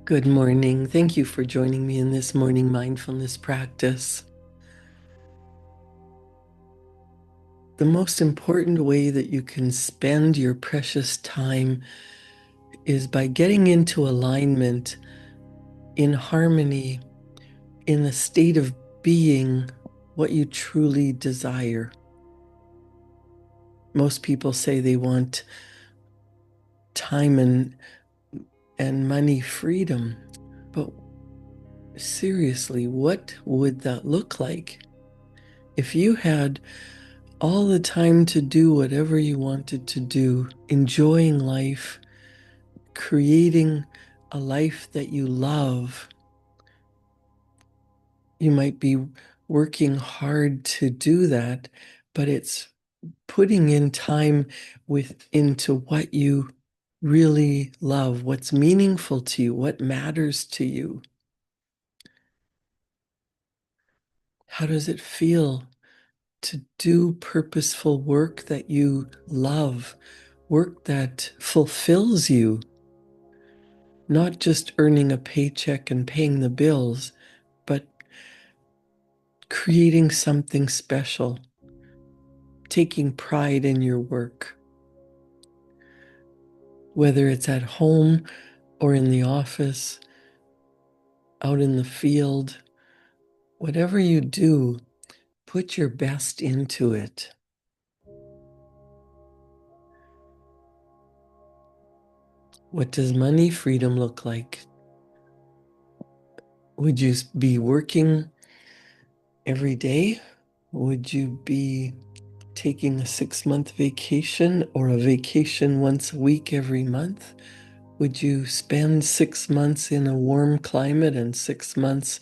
Good morning. Thank you for joining me in this morning mindfulness practice. The most important way that you can spend your precious time is by getting into alignment, in harmony, in a state of being what you truly desire. Most people say they want time and money freedom, but seriously, what would that look like if you had all the time to do whatever you wanted to do, enjoying life, creating a life that you love? You might be working hard to do that, but it's putting in time into what you really love, what's meaningful to you, what matters to you. How does it feel to do purposeful work that you love, work that fulfills you? Not just earning a paycheck and paying the bills, but creating something special, taking pride in your work, whether it's at home or in the office, out in the field. Whatever you do, put your best into it. What does money freedom look like? Would you be working every day? Would you be taking a 6-month vacation or a vacation once a week every month? Would you spend 6 months in a warm climate and 6 months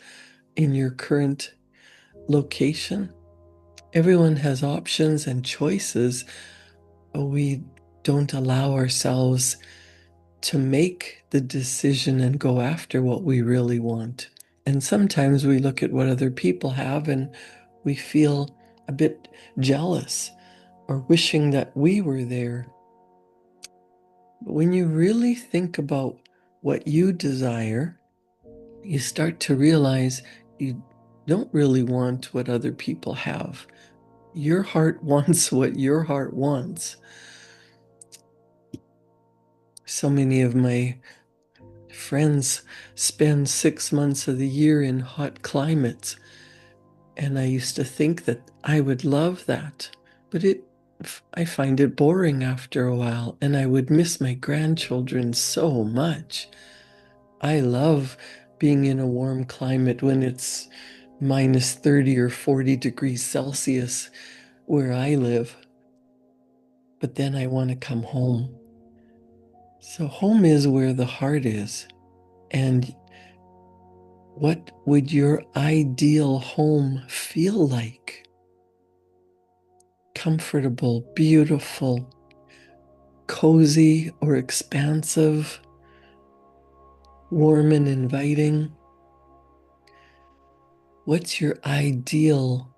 in your current location? Everyone has options and choices, but we don't allow ourselves to make the decision and go after what we really want. And sometimes we look at what other people have and we feel a bit jealous or wishing that we were there. But when you really think about what you desire, you start to realize you don't really want what other people have. Your heart wants what your heart wants. So many of my friends spend 6 months of the year in hot climates, and I used to think that I would love that, but I find it boring after a while, and I would miss my grandchildren so much. I love being in a warm climate when it's minus 30 or 40 degrees Celsius where I live, but then I want to come home. So home is where the heart is. And what would your ideal home feel like? Comfortable, beautiful, cozy, or expansive, warm and inviting? What's your ideal?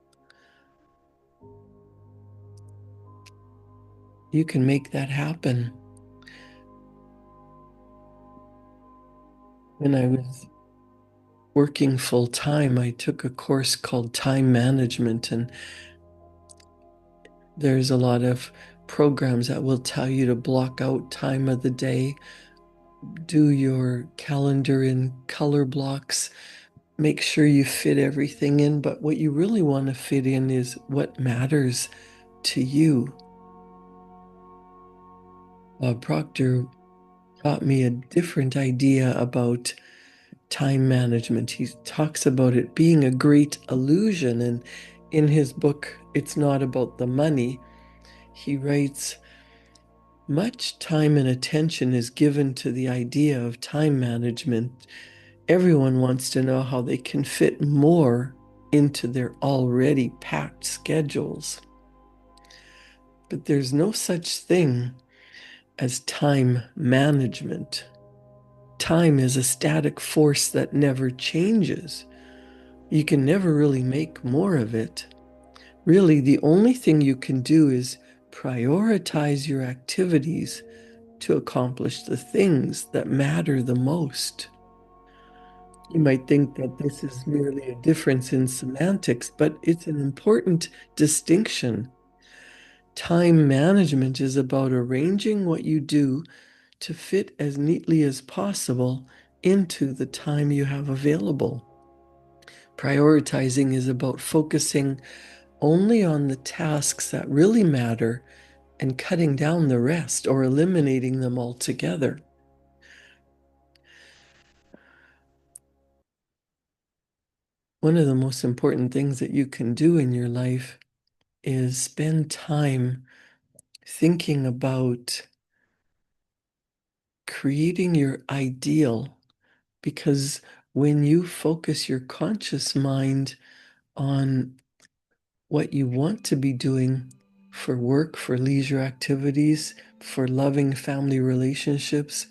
You can make that happen. When I was working full time, I took a course called time management, and there's a lot of programs that will tell you to block out time of the day, do your calendar in color blocks, make sure you fit everything in. But what you really want to fit in is what matters to you. Bob Proctor taught me a different idea about time management. He talks about it being a great illusion. And in his book, It's Not About the Money, he writes, much time and attention is given to the idea of time management. Everyone wants to know how they can fit more into their already packed schedules. But there's no such thing as time management. Time is a static force that never changes. You can never really make more of it. Really, the only thing you can do is prioritize your activities to accomplish the things that matter the most. You might think that this is merely a difference in semantics, but it's an important distinction. Time management is about arranging what you do to fit as neatly as possible into the time you have available. Prioritizing is about focusing only on the tasks that really matter and cutting down the rest or eliminating them altogether. One of the most important things that you can do in your life is spend time thinking about creating your ideal, because when you focus your conscious mind on what you want to be doing for work, for leisure activities, for loving family relationships,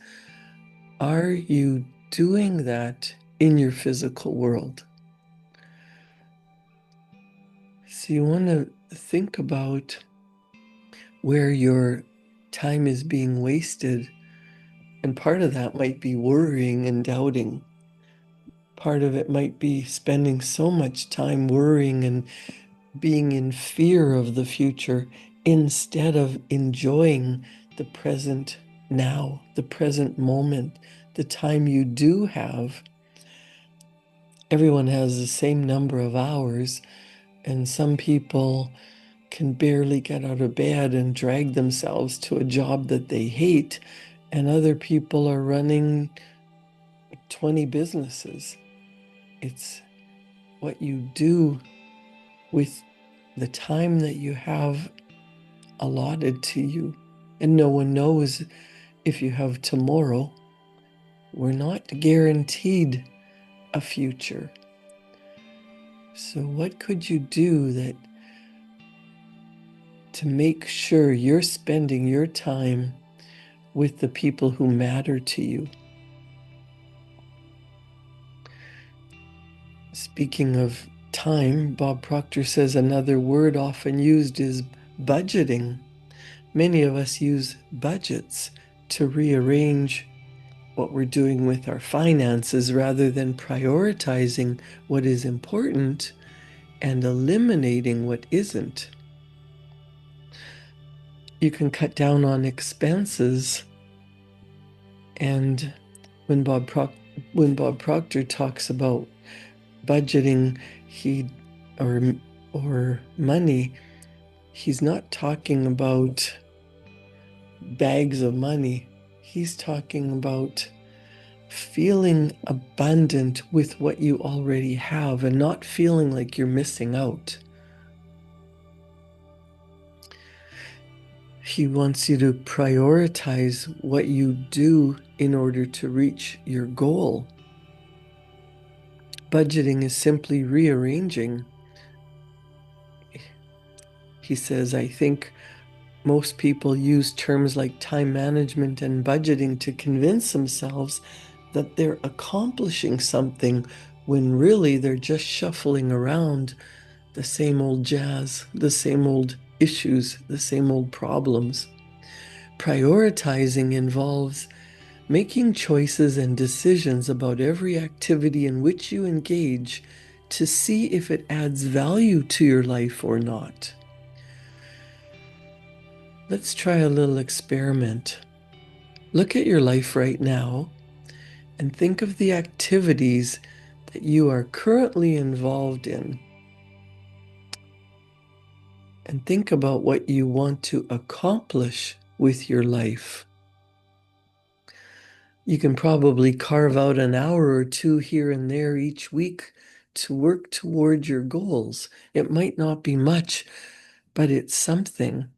are you doing that in your physical world? So you want to think about where your time is being wasted. And part of that might be worrying and doubting. Part of it might be spending so much time worrying and being in fear of the future instead of enjoying the present now, the present moment, the time you do have. Everyone has the same number of hours, and some people can barely get out of bed and drag themselves to a job that they hate, and other people are running 20 businesses. It's what you do with the time that you have allotted to you. And no one knows if you have tomorrow. We're not guaranteed a future. So, what could you do that to make sure you're spending your time with the people who matter to you? Speaking of time, Bob Proctor says another word often used is budgeting. Many of us use budgets to rearrange what we're doing with our finances rather than prioritizing what is important and eliminating what isn't. You can cut down on expenses. And when when Bob Proctor talks about budgeting, he or or money, he's not talking about bags of money. He's talking about feeling abundant with what you already have and not feeling like you're missing out. He wants you to prioritize what you do in order to reach your goal. Budgeting is simply rearranging. He says, I think most people use terms like time management and budgeting to convince themselves that they're accomplishing something when really they're just shuffling around the same old jazz, the same old issues, the same old problems. Prioritizing involves making choices and decisions about every activity in which you engage to see if it adds value to your life or not. Let's try a little experiment. Look at your life right now and think of the activities that you are currently involved in. And think about what you want to accomplish with your life. You can probably carve out an hour or two here and there each week to work toward your goals. It might not be much, but it's something.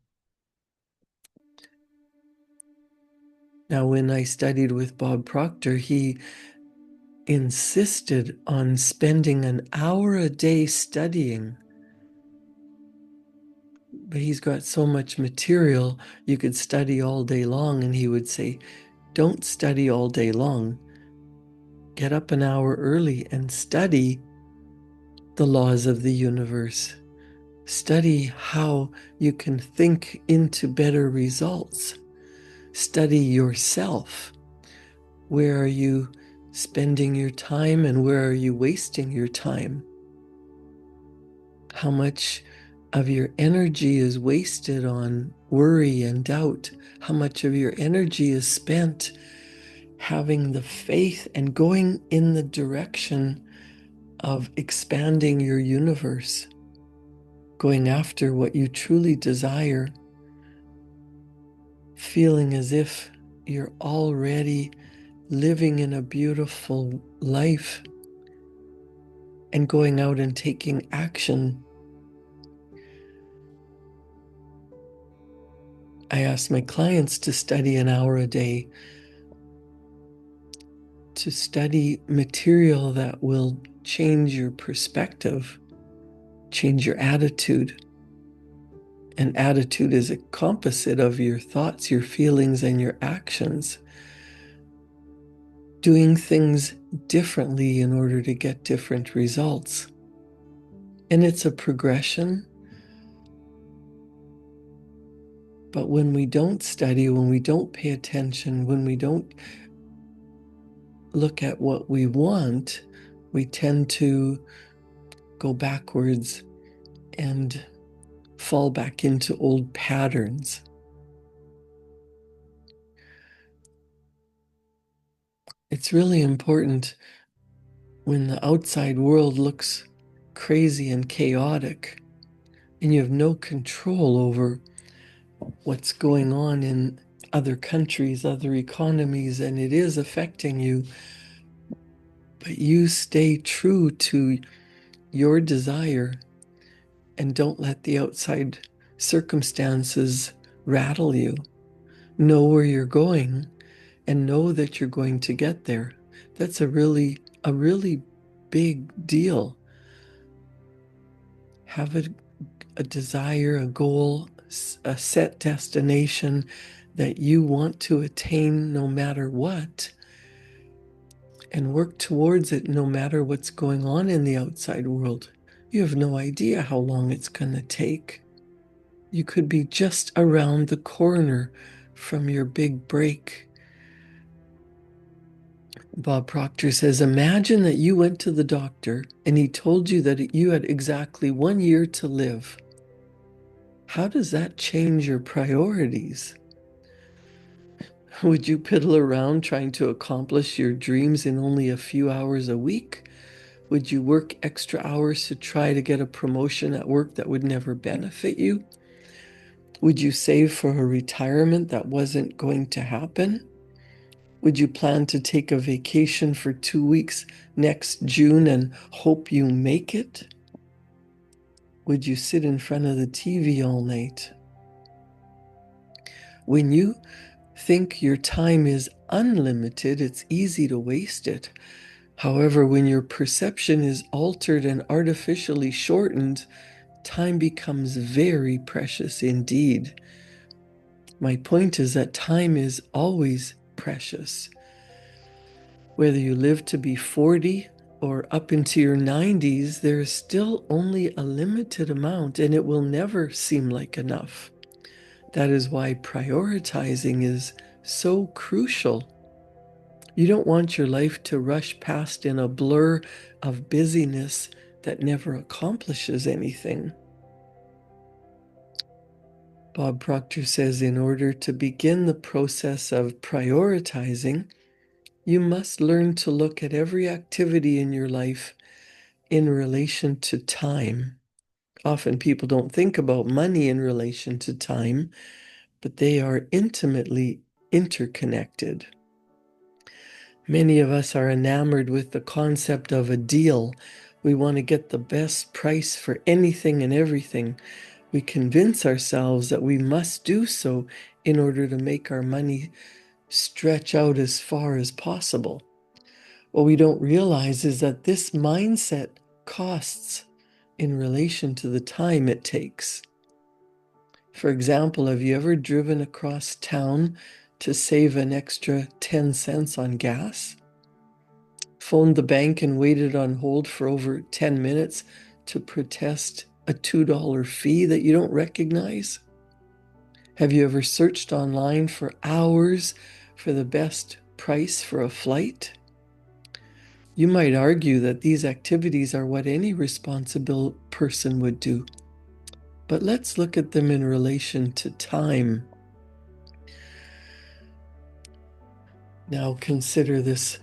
Now, when I studied with Bob Proctor, he insisted on spending an hour a day studying. But he's got so much material, you could study all day long. And he would say, don't study all day long. Get up an hour early and study the laws of the universe. Study how you can think into better results. Study yourself. Where are you spending your time and where are you wasting your time? How much of your energy is wasted on worry and doubt? How much of your energy is spent having the faith and going in the direction of expanding your universe, going after what you truly desire, feeling as if you're already living in a beautiful life and going out and taking action? I ask my clients to study an hour a day, to study material that will change your perspective, change your attitude. And attitude is a composite of your thoughts, your feelings, and your actions. Doing things differently in order to get different results. And it's a progression. But when we don't study, when we don't pay attention, when we don't look at what we want, we tend to go backwards and fall back into old patterns. It's really important when the outside world looks crazy and chaotic and you have no control over what's going on in other countries, other economies, and it is affecting you, but you stay true to your desire and don't let the outside circumstances rattle you. Know where you're going and know that you're going to get there. That's a really big deal. Have a desire, a goal, a set destination that you want to attain no matter what, and work towards it no matter what's going on in the outside world. You have no idea how long it's going to take. You could be just around the corner from your big break. Bob Proctor says, imagine that you went to the doctor and he told you that you had exactly 1 year to live. How does that change your priorities? Would you piddle around trying to accomplish your dreams in only a few hours a week? Would you work extra hours to try to get a promotion at work that would never benefit you? Would you save for a retirement that wasn't going to happen? Would you plan to take a vacation for 2 weeks next June and hope you make it? Would you sit in front of the TV all night? When you think your time is unlimited, it's easy to waste it. However, when your perception is altered and artificially shortened, time becomes very precious indeed. My point is that time is always precious. Whether you live to be 40 or up into your 90s, there is still only a limited amount, and it will never seem like enough. That is why prioritizing is so crucial. You don't want your life to rush past in a blur of busyness that never accomplishes anything. Bob Proctor says, in order to begin the process of prioritizing, you must learn to look at every activity in your life in relation to time. Often people don't think about money in relation to time, but they are intimately interconnected. Many of us are enamored with the concept of a deal. We want to get the best price for anything and everything. We convince ourselves that we must do so in order to make our money stretch out as far as possible. What we don't realize is that this mindset costs in relation to the time it takes. For example, have you ever driven across town to save an extra 10 cents on gas? Phoned the bank and waited on hold for over 10 minutes to protest a $2 fee that you don't recognize? Have you ever searched online for hours for the best price for a flight? You might argue that these activities are what any responsible person would do. But let's look at them in relation to time. Now consider this.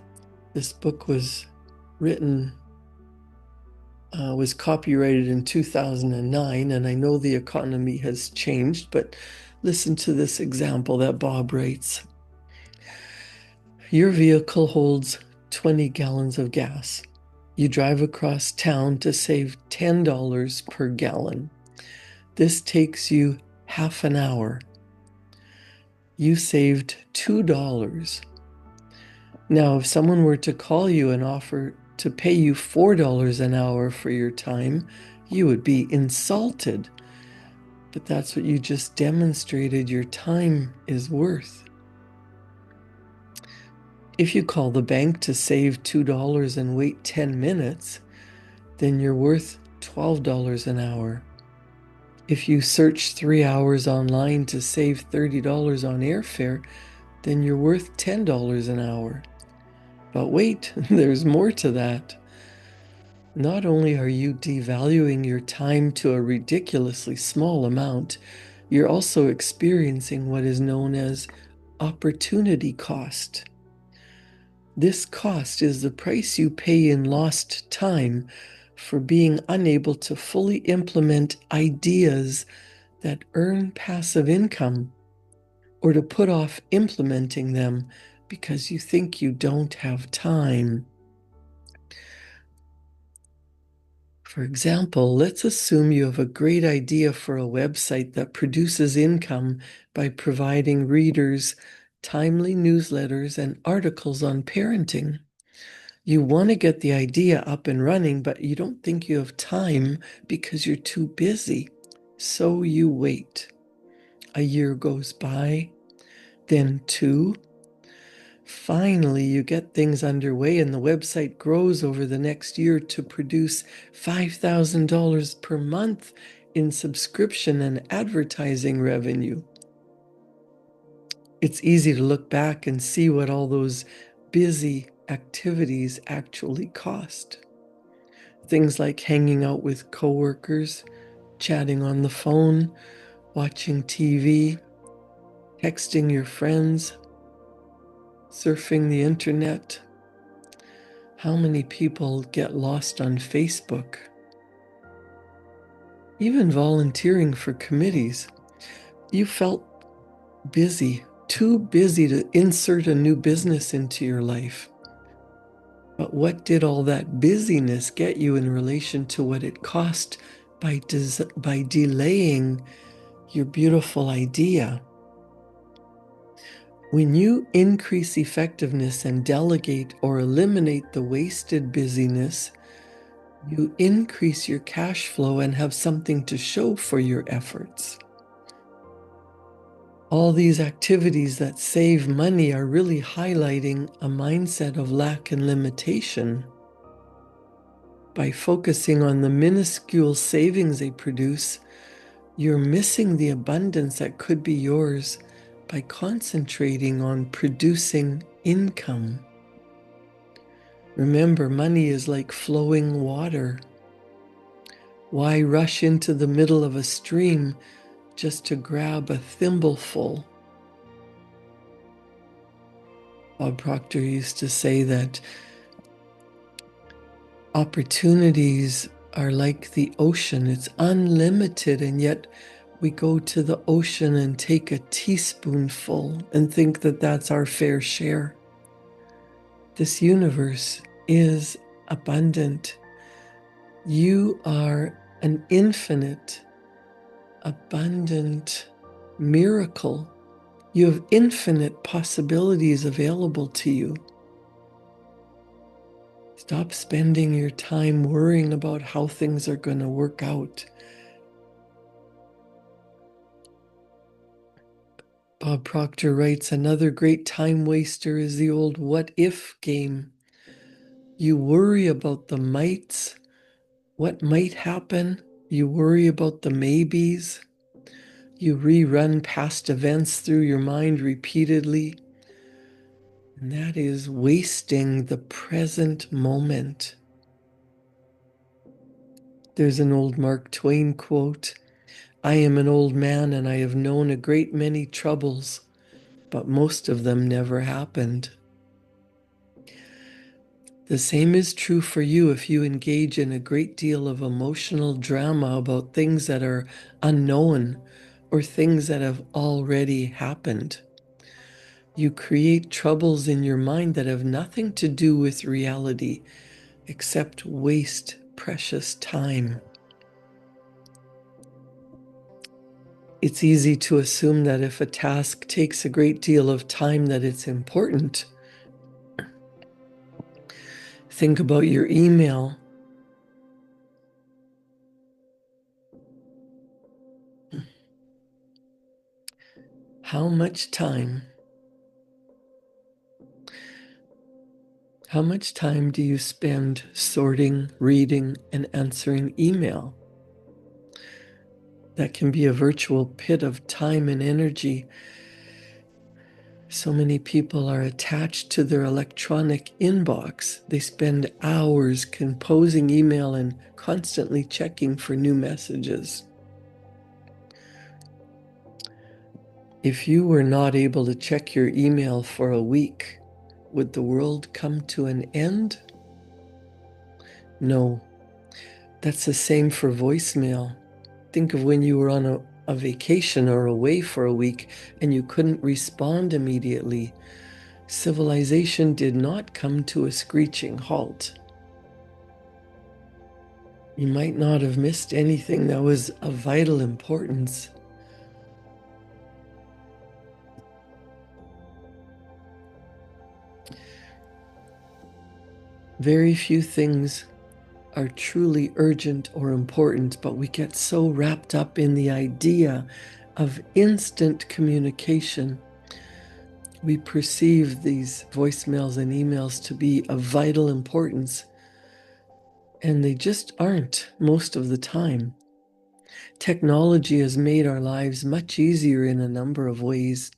This book was written, was copyrighted in 2009, and I know the economy has changed, but listen to this example that Bob writes. Your vehicle holds 20 gallons of gas. You drive across town to save $10 per gallon. This takes you half an hour. You saved $2. Now, if someone were to call you and offer to pay you $4 an hour for your time, you would be insulted. But that's what you just demonstrated your time is worth. If you call the bank to save $2 and wait 10 minutes, then you're worth $12 an hour. If you search 3 hours online to save $30 on airfare, then you're worth $10 an hour. But wait, there's more to that. Not only are you devaluing your time to a ridiculously small amount, you're also experiencing what is known as opportunity cost. This cost is the price you pay in lost time for being unable to fully implement ideas that earn passive income, or to put off implementing them because you think you don't have time. For example, let's assume you have a great idea for a website that produces income by providing readers timely newsletters and articles on parenting. You want to get the idea up and running, but you don't think you have time because you're too busy. So you wait. A year goes by, then two. Finally, you get things underway and the website grows over the next year to produce $5,000 per month in subscription and advertising revenue. It's easy to look back and see what all those busy activities actually cost. Things like hanging out with coworkers, chatting on the phone, watching TV, texting your friends, surfing the internet. How many people get lost on Facebook? Even volunteering for committees. You felt busy, too busy to insert a new business into your life. But what did all that busyness get you in relation to what it cost by delaying your beautiful idea? When you increase effectiveness and delegate or eliminate the wasted busyness, you increase your cash flow and have something to show for your efforts. All these activities that save money are really highlighting a mindset of lack and limitation. By focusing on the minuscule savings they produce, you're missing the abundance that could be yours by concentrating on producing income. Remember, money is like flowing water. Why rush into the middle of a stream just to grab a thimbleful? Bob Proctor used to say that opportunities are like the ocean. It's unlimited, and yet we go to the ocean and take a teaspoonful and think that that's our fair share. This universe is abundant. You are an infinite, abundant miracle. You have infinite possibilities available to you. Stop spending your time worrying about how things are going to work out. Bob Proctor writes, another great time waster is the old what if game. You worry about the mights, what might happen. You worry about the maybes. You rerun past events through your mind repeatedly. And that is wasting the present moment. There's an old Mark Twain quote, "I am an old man and I have known a great many troubles, but most of them never happened." The same is true for you if you engage in a great deal of emotional drama about things that are unknown or things that have already happened. You create troubles in your mind that have nothing to do with reality except waste precious time. It's easy to assume that if a task takes a great deal of time, that it's important. Think about your email. How much time do you spend sorting, reading, and answering email? That can be a virtual pit of time and energy. So many people are attached to their electronic inbox. They spend hours composing email and constantly checking for new messages. If you were not able to check your email for a week, would the world come to an end? No. That's the same for voicemail. Think of when you were on a vacation or away for a week and you couldn't respond immediately. Civilization did not come to a screeching halt. You might not have missed anything that was of vital importance. Very few things are truly urgent or important, but we get so wrapped up in the idea of instant communication. We perceive these voicemails and emails to be of vital importance, and they just aren't most of the time. Technology has made our lives much easier in a number of ways,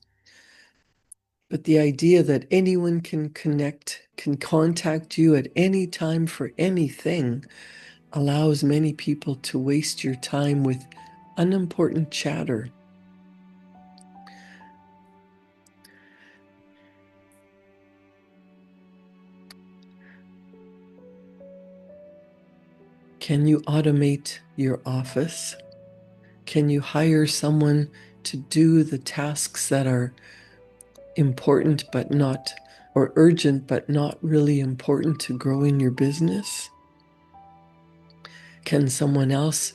but the idea that anyone can contact you at any time for anything allows many people to waste your time with unimportant chatter. Can you automate your office? Can you hire someone to do the tasks that are important but not, or urgent but not really important to growing your business? Can someone else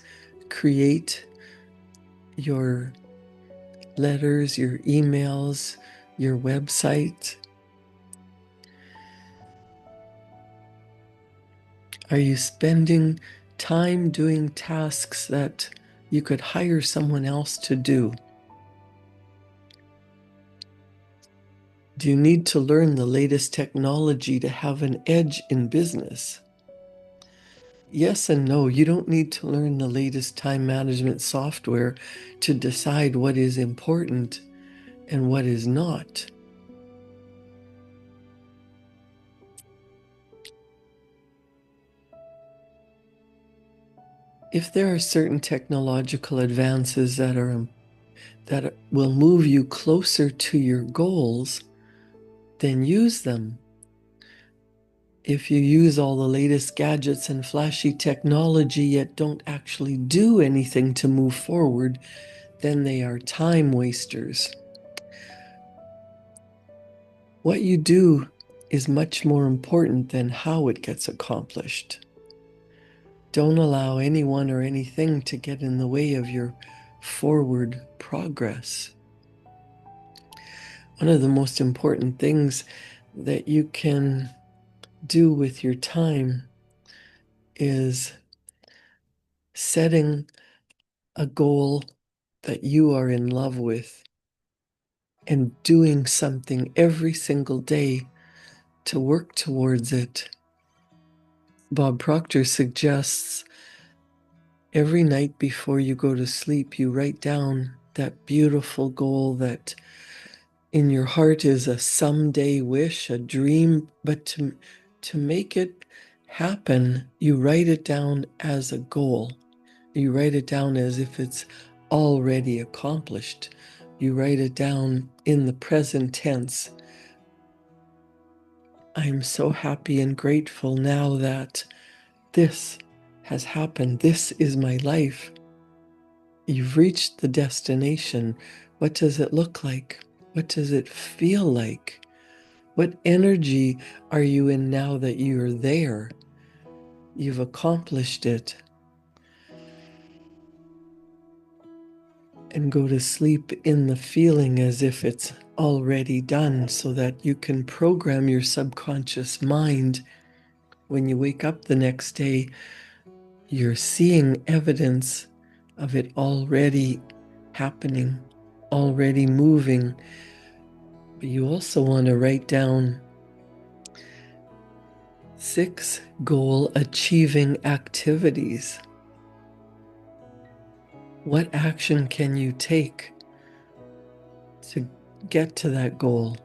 create your letters, your emails, your website? Are you spending time doing tasks that you could hire someone else to do? Do you need to learn the latest technology to have an edge in business? Yes and no. You don't need to learn the latest time management software to decide what is important and what is not. If there are certain technological advances that will move you closer to your goals, then use them. If you use all the latest gadgets and flashy technology yet don't actually do anything to move forward, then they are time wasters. What you do is much more important than how it gets accomplished. Don't allow anyone or anything to get in the way of your forward progress. One of the most important things that you can do with your time is setting a goal that you are in love with and doing something every single day to work towards it. Bob Proctor suggests every night before you go to sleep, you write down that beautiful goal that in your heart is a someday wish, a dream, but to make it happen, you write it down as a goal. You write it down as if it's already accomplished. You write it down in the present tense. I'm so happy and grateful now that this has happened. This is my life. You've reached the destination. What does it look like? What does it feel like? What energy are you in now that you're there? You've accomplished it. And go to sleep in the feeling as if it's already done so that you can program your subconscious mind. When you wake up the next day, you're seeing evidence of it already happening, already moving. But you also want to write down 6 goal achieving activities. What action can you take to get to that goal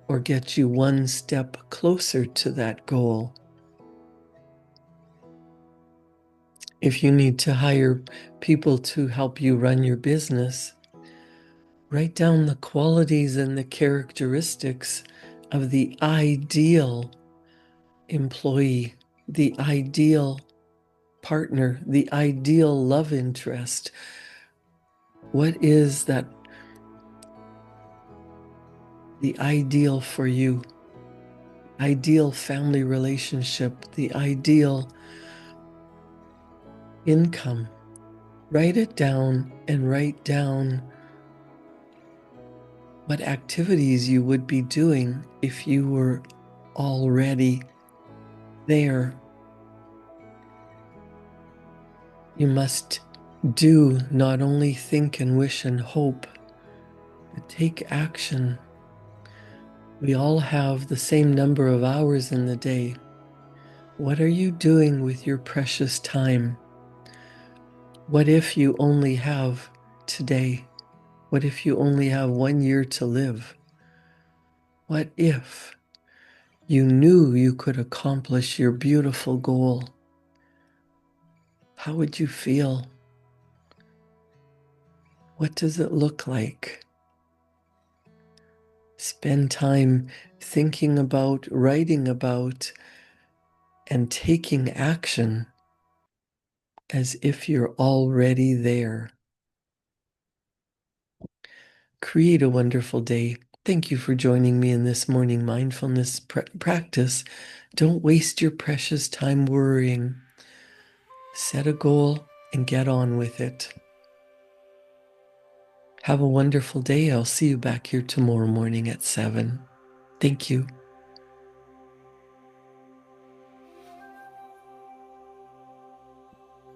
or get you one step closer to that goal? If you need to hire people to help you run your business, write down the qualities and the characteristics of the ideal employee, the ideal partner, the ideal love interest. What is that? The ideal for you, ideal family relationship, the ideal income. Write it down and write down what activities you would be doing if you were already there. You must do, not only think and wish and hope, but take action. We all have the same number of hours in the day. What are you doing with your precious time? What if you only have today? What if you only have 1 year to live? What if you knew you could accomplish your beautiful goal? How would you feel? What does it look like? Spend time thinking about, writing about, and taking action as if you're already there. Create a wonderful day. Thank you for joining me in this morning mindfulness practice. Don't waste your precious time worrying. Set a goal and get on with it. Have a wonderful day. I'll see you back here tomorrow morning at 7. Thank you.